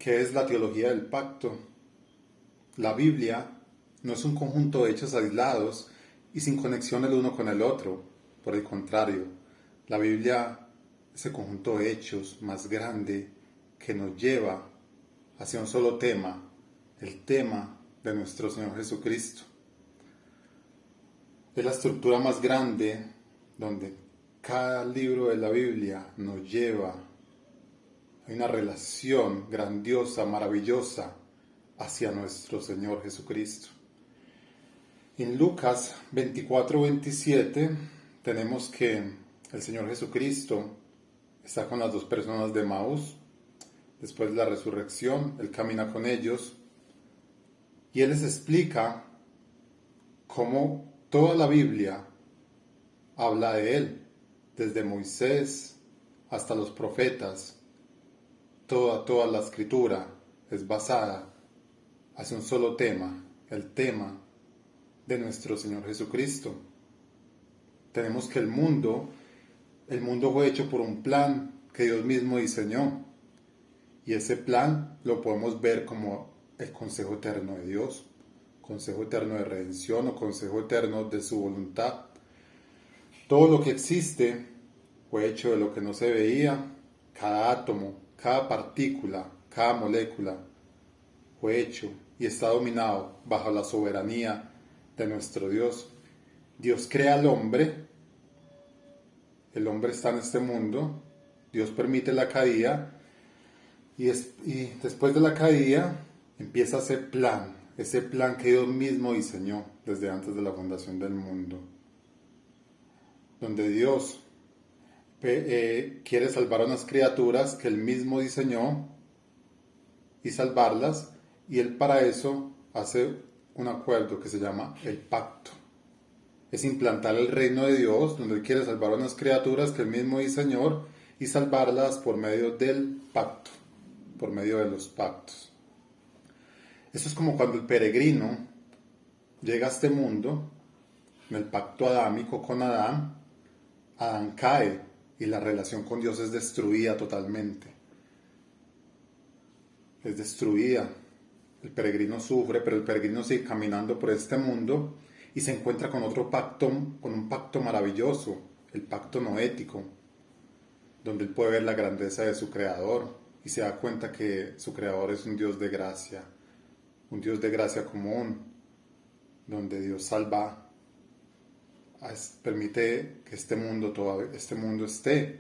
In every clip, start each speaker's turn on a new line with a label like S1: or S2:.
S1: ¿Qué es la teología del pacto? La Biblia no es un conjunto de hechos aislados y sin conexión el uno con el otro. Por el contrario, la Biblia es el conjunto de hechos más grande que nos lleva hacia un solo tema, el tema de nuestro Señor Jesucristo. Es la estructura más grande donde cada libro de la Biblia nos lleva a una relación grandiosa, maravillosa hacia nuestro Señor Jesucristo. En Lucas 24-27 tenemos que el Señor Jesucristo está con las dos personas de Emaús. Después de la resurrección, Él camina con ellos y Él les explica cómo toda la Biblia habla de Él, desde Moisés hasta los profetas. Toda la escritura es basada hacia un solo tema, el tema de nuestro Señor Jesucristo. Tenemos que el mundo fue hecho por un plan que Dios mismo diseñó. Y ese plan lo podemos ver como el consejo eterno de Dios, consejo eterno de redención o consejo eterno de su voluntad. Todo lo que existe fue hecho de lo que no se veía. Cada átomo, cada partícula, cada molécula fue hecho y está dominado bajo la soberanía de nuestro Dios. Dios crea al hombre, el hombre está en este mundo, Dios permite la caída y después de la caída empieza ese plan que Dios mismo diseñó desde antes de la fundación del mundo, donde Dios quiere salvar a unas criaturas que Él mismo diseñó y salvarlas, y Él para eso hace un acuerdo que se llama el pacto. Es implantar el reino de Dios, donde Él quiere salvar a unas criaturas que Él mismo diseñó y salvarlas por medio del pacto, por medio de los pactos. Eso es como cuando el peregrino llega a este mundo, en el pacto adámico con Adán cae y la relación con Dios es destruida totalmente. Es destruida. El peregrino sufre, pero el peregrino sigue caminando por este mundo y se encuentra con otro pacto, con un pacto maravilloso, el pacto noético, donde él puede ver la grandeza de su Creador y se da cuenta que su Creador es un Dios de gracia común, donde Dios salva, permite que este mundo esté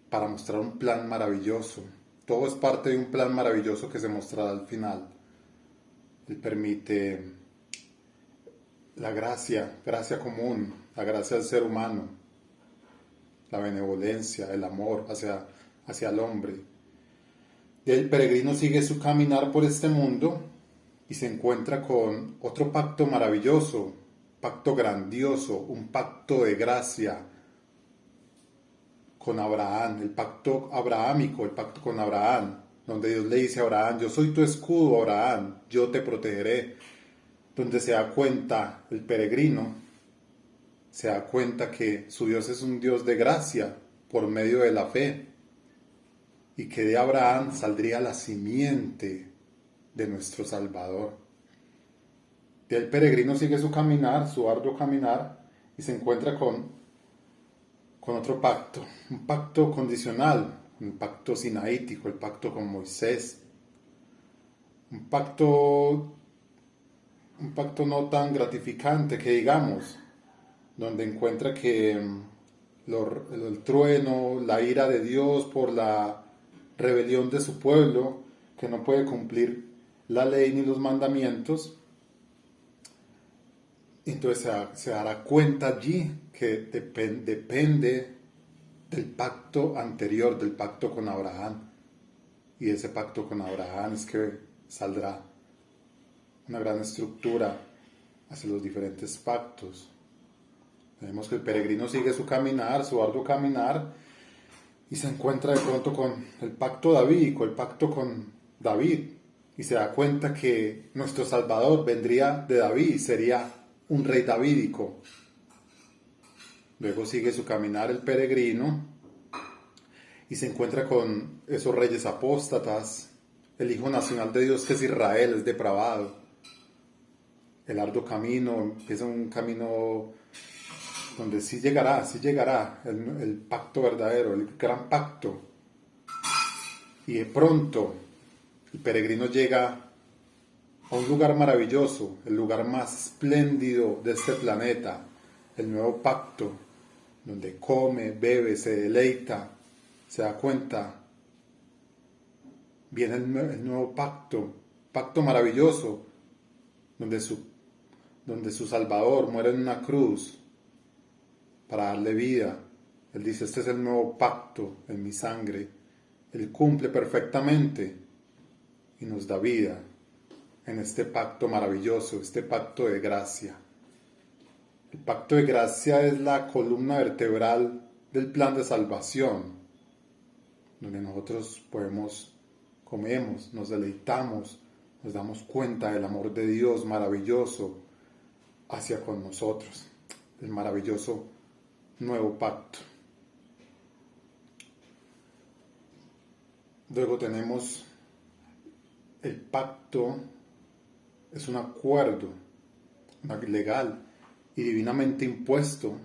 S1: para mostrar un plan maravilloso. Todo es parte de un plan maravilloso que se mostrará al final. Él permite la gracia común, la gracia del ser humano, la benevolencia, el amor hacia el hombre. Y el peregrino sigue su caminar por este mundo y se encuentra con otro pacto maravilloso, pacto grandioso, un pacto de gracia con Abraham, el pacto abrahámico, el pacto con Abraham, donde Dios le dice a Abraham: yo soy tu escudo, Abraham, yo te protegeré. Donde se da cuenta el peregrino, se da cuenta que su Dios es un Dios de gracia por medio de la fe, y que de Abraham saldría la simiente de nuestro Salvador. Y el peregrino sigue su caminar, su arduo caminar, y se encuentra con otro pacto, un pacto condicional, un pacto sinaítico, el pacto con Moisés, un pacto no tan gratificante que digamos, donde encuentra que el trueno, la ira de Dios por la rebelión de su pueblo, que no puede cumplir la ley ni los mandamientos. Entonces se dará cuenta allí que depende del pacto anterior, del pacto con Abraham. Y de ese pacto con Abraham es que saldrá una gran estructura hacia los diferentes pactos. Vemos que el peregrino sigue su caminar, su arduo caminar, y se encuentra de pronto con el pacto davídico, el pacto con David, y se da cuenta que nuestro Salvador vendría de David, sería un rey davídico. Luego sigue su caminar el peregrino y se encuentra con esos reyes apóstatas, el Hijo Nacional de Dios que es Israel, es depravado. El arduo camino empieza un camino donde sí llegará el pacto verdadero, el gran pacto. Y de pronto el peregrino llega a un lugar maravilloso, el lugar más espléndido de este planeta, el nuevo pacto, donde come, bebe, se deleita, se da cuenta. Viene el nuevo pacto maravilloso, donde su Salvador muere en una cruz para darle vida. Él dice, este es el nuevo pacto en mi sangre. Él cumple perfectamente y nos da vida en este pacto maravilloso, este pacto de gracia. El pacto de gracia es la columna vertebral del plan de salvación, donde nosotros comemos, nos deleitamos, nos damos cuenta del amor de Dios maravilloso hacia con nosotros, el maravilloso nuevo pacto. Luego tenemos el pacto, es un acuerdo legal y divinamente impuesto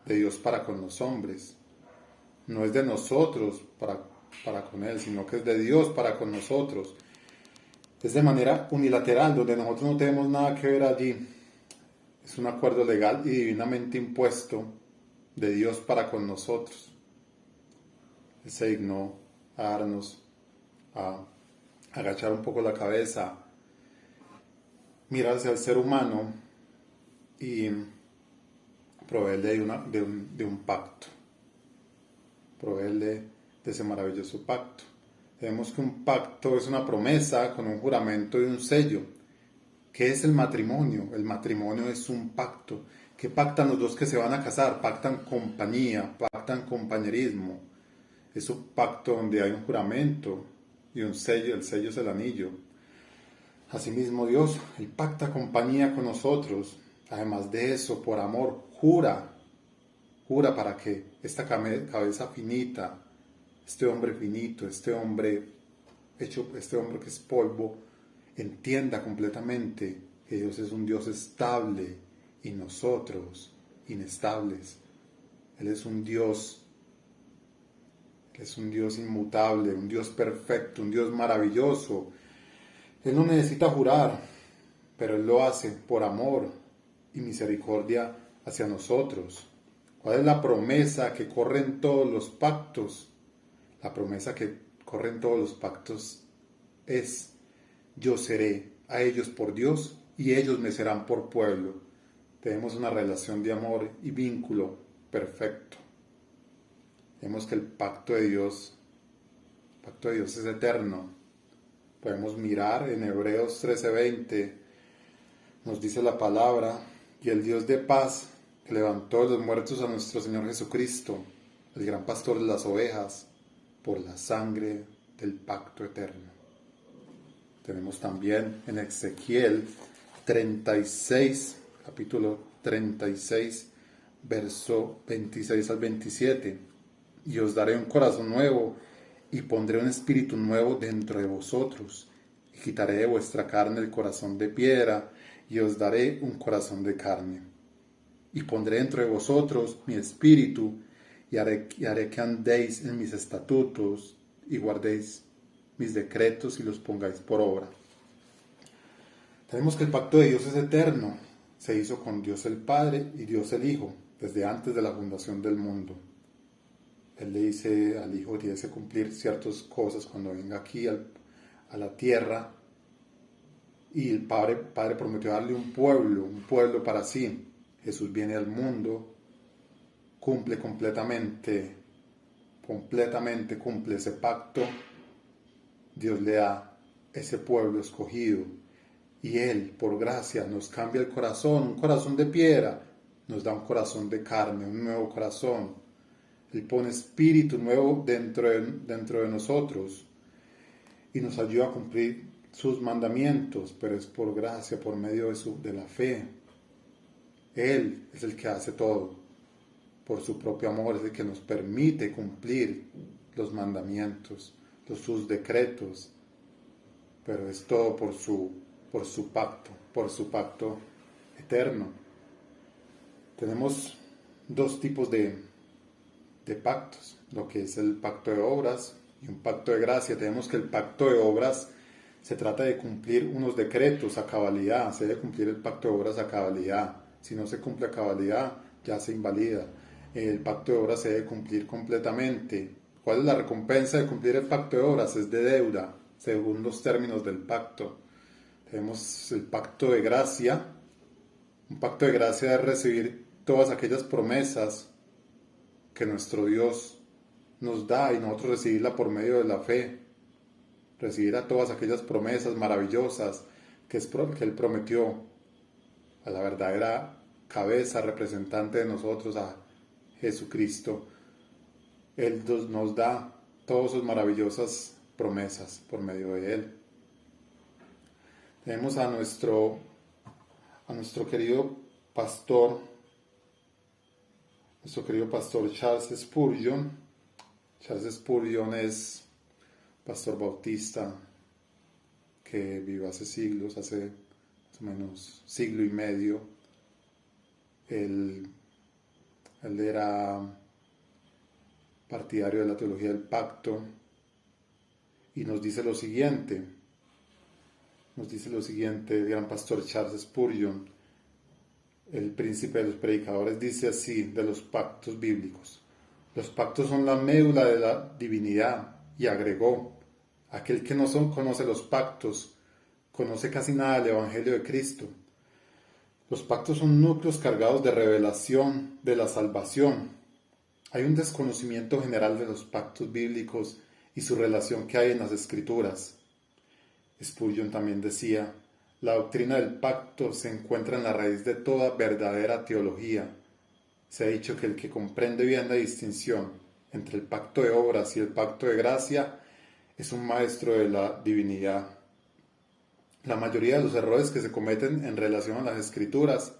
S1: de Dios para con los hombres. No es de nosotros para con Él, sino que es de Dios para con nosotros. Es de manera unilateral, donde nosotros no tenemos nada que ver allí. Es un acuerdo legal y divinamente impuesto de Dios para con nosotros. Él se dignó a darnos, a agachar un poco la cabeza, mirar hacia el ser humano y proveerle de un pacto, proveerle de ese maravilloso pacto. Vemos que un pacto es una promesa con un juramento y un sello. ¿Qué es el matrimonio? El matrimonio es un pacto. ¿Qué pactan los dos que se van a casar? Pactan compañía, pactan compañerismo. Es un pacto donde hay un juramento y un sello. El sello es el anillo. Asimismo Dios, Él pacta compañía con nosotros. Además de eso, por amor, jura para que esta cabeza finita, este hombre finito, este hombre que es polvo, entienda completamente que Dios es un Dios estable y nosotros inestables. Él es un Dios inmutable, un Dios perfecto, un Dios maravilloso. Él no necesita jurar, pero Él lo hace por amor y misericordia hacia nosotros. ¿Cuál es la promesa que corre en todos los pactos? La promesa que corre en todos los pactos es: yo seré a ellos por Dios y ellos me serán por pueblo. Tenemos una relación de amor y vínculo perfecto. Vemos que el pacto de Dios es eterno. Podemos mirar en Hebreos 13:20, nos dice la palabra: y el Dios de paz, que levantó de los muertos a nuestro Señor Jesucristo, el gran pastor de las ovejas, por la sangre del pacto eterno. Tenemos también en Ezequiel 36, capítulo 36, verso 26 al 27. Y os daré un corazón nuevo, y pondré un espíritu nuevo dentro de vosotros, y quitaré de vuestra carne el corazón de piedra, y os daré un corazón de carne. Y pondré dentro de vosotros mi espíritu, y haré que andéis en mis estatutos, y guardéis mis decretos, y los pongáis por obra. Tenemos que el pacto de Dios es eterno. Se hizo con Dios el Padre y Dios el Hijo, desde antes de la fundación del mundo. Él le dice al Hijo que tiene que cumplir ciertas cosas cuando venga aquí a la tierra. Y el Padre prometió darle un pueblo para sí. Jesús viene al mundo, cumple completamente cumple ese pacto. Dios le da ese pueblo escogido. Y Él, por gracia, nos cambia el corazón, un corazón de piedra, nos da un corazón de carne, un nuevo corazón. Él pone espíritu nuevo dentro de nosotros y nos ayuda a cumplir sus mandamientos, pero es por gracia, por medio de la fe. Él es el que hace todo. Por su propio amor es el que nos permite cumplir los mandamientos, sus decretos. pero es todo por su pacto eterno. Tenemos dos tipos de pactos, lo que es el pacto de obras y un pacto de gracia. Tenemos que el pacto de obras se trata de cumplir unos decretos a cabalidad, se debe cumplir el pacto de obras a cabalidad. Si no se cumple a cabalidad, ya se invalida. El pacto de obras se debe cumplir completamente. ¿Cuál es la recompensa de cumplir el pacto de obras? Es de deuda, según los términos del pacto. Tenemos el pacto de gracia. Un pacto de gracia es recibir todas aquellas promesas que nuestro Dios nos da y nosotros recibirla por medio de la fe. Recibir a todas aquellas promesas maravillosas que Él prometió a la verdadera cabeza representante de nosotros, a Jesucristo. Él nos da todas sus maravillosas promesas por medio de Él. Tenemos a nuestro querido pastor Charles Spurgeon. Charles Spurgeon es pastor bautista que vivió hace siglos, hace más o menos siglo y medio. Él era partidario de la teología del pacto y nos dice lo siguiente, el gran pastor Charles Spurgeon, el príncipe de los predicadores, dice así de los pactos bíblicos: los pactos son la médula de la divinidad, y agregó: aquel que no conoce los pactos conoce casi nada del Evangelio de Cristo. Los pactos son núcleos cargados de revelación de la salvación. Hay un desconocimiento general de los pactos bíblicos y su relación que hay en las Escrituras. Spurgeon también decía: la doctrina del pacto se encuentra en la raíz de toda verdadera teología. Se ha dicho que el que comprende bien la distinción entre el pacto de obras y el pacto de gracia es un maestro de la divinidad. La mayoría de los errores que se cometen en relación a las Escrituras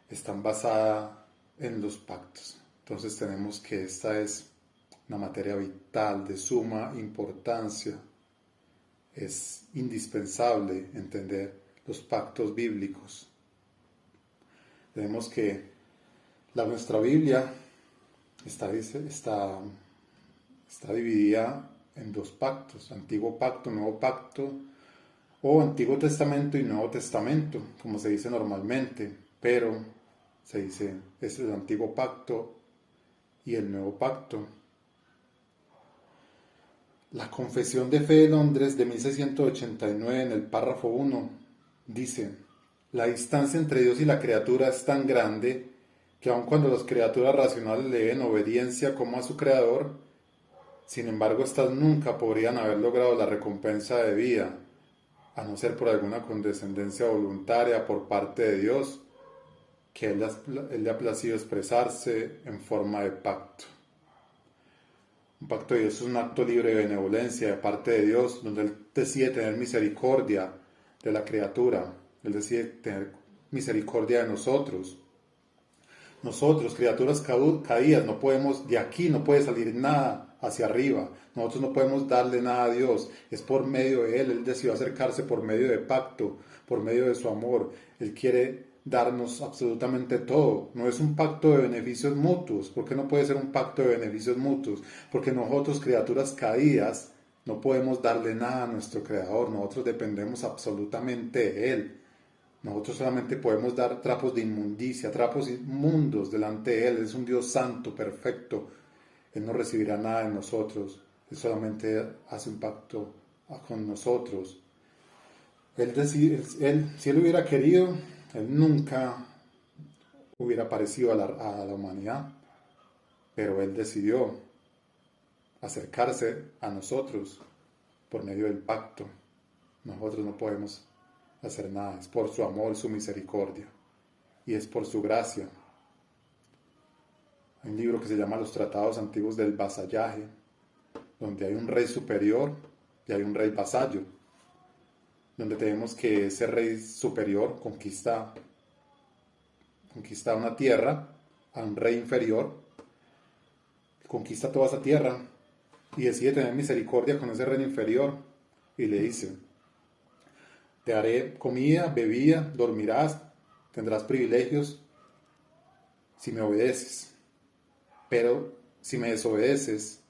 S1: están basadas en los pactos. Entonces tenemos que esta es una materia vital, de suma importancia. Es indispensable entender los pactos bíblicos. Tenemos que nuestra Biblia está dividida en dos pactos: Antiguo Pacto, Nuevo Pacto, o Antiguo Testamento y Nuevo Testamento, como se dice normalmente, pero se dice es el Antiguo Pacto y el Nuevo Pacto. La Confesión de Fe de Londres de 1689, en el párrafo 1, dice: la distancia entre Dios y la criatura es tan grande que aun cuando las criaturas racionales le deben obediencia como a su Creador, sin embargo éstas nunca podrían haber logrado la recompensa debida, a no ser por alguna condescendencia voluntaria por parte de Dios, que Él le ha placido expresarse en forma de pacto. Un pacto de Dios es un acto libre de benevolencia de parte de Dios, donde Él decide tener misericordia de la criatura. Él decide tener misericordia de nosotros. Nosotros, criaturas caídas, no podemos, de aquí no puede salir nada hacia arriba. Nosotros no podemos darle nada a Dios. Es por medio de Él. Él decidió acercarse por medio de pacto, por medio de su amor. Él quiere darnos absolutamente todo. No es un pacto de beneficios mutuos. ¿Por qué no puede ser un pacto de beneficios mutuos? Porque nosotros, criaturas caídas, no podemos darle nada a nuestro Creador. Nosotros dependemos absolutamente de Él. Nosotros solamente podemos dar trapos de inmundicia, trapos inmundos delante de Él. Él es un Dios santo, perfecto. Él no recibirá nada de nosotros. Él solamente hace un pacto con nosotros. Si Él hubiera querido, Él nunca hubiera aparecido a la humanidad. Pero Él decidió acercarse a nosotros por medio del pacto. Nosotros no podemos hacer nada. Es por su amor, su misericordia. Y es por su gracia. Hay un libro que se llama Los Tratados Antiguos del Vasallaje, donde hay un rey superior y hay un rey vasallo, donde tenemos que ese rey superior conquista una tierra a un rey inferior, conquista toda esa tierra y decide tener misericordia con ese rey inferior y le dice: Te daré comida, bebida, dormirás, tendrás privilegios si me obedeces. Pero si me desobedeces,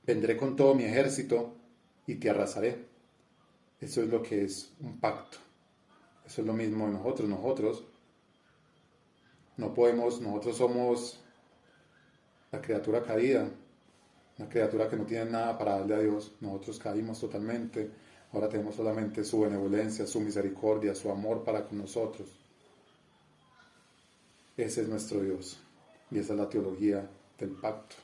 S1: vendré con todo mi ejército y te arrasaré. Eso es lo que es un pacto. Eso es lo mismo en nosotros. Nosotros no podemos, nosotros somos la criatura caída, una criatura que no tiene nada para darle a Dios. Nosotros caímos totalmente. Ahora tenemos solamente su benevolencia, su misericordia, su amor para con nosotros. Ese es nuestro Dios. Y esa es la teología del pacto.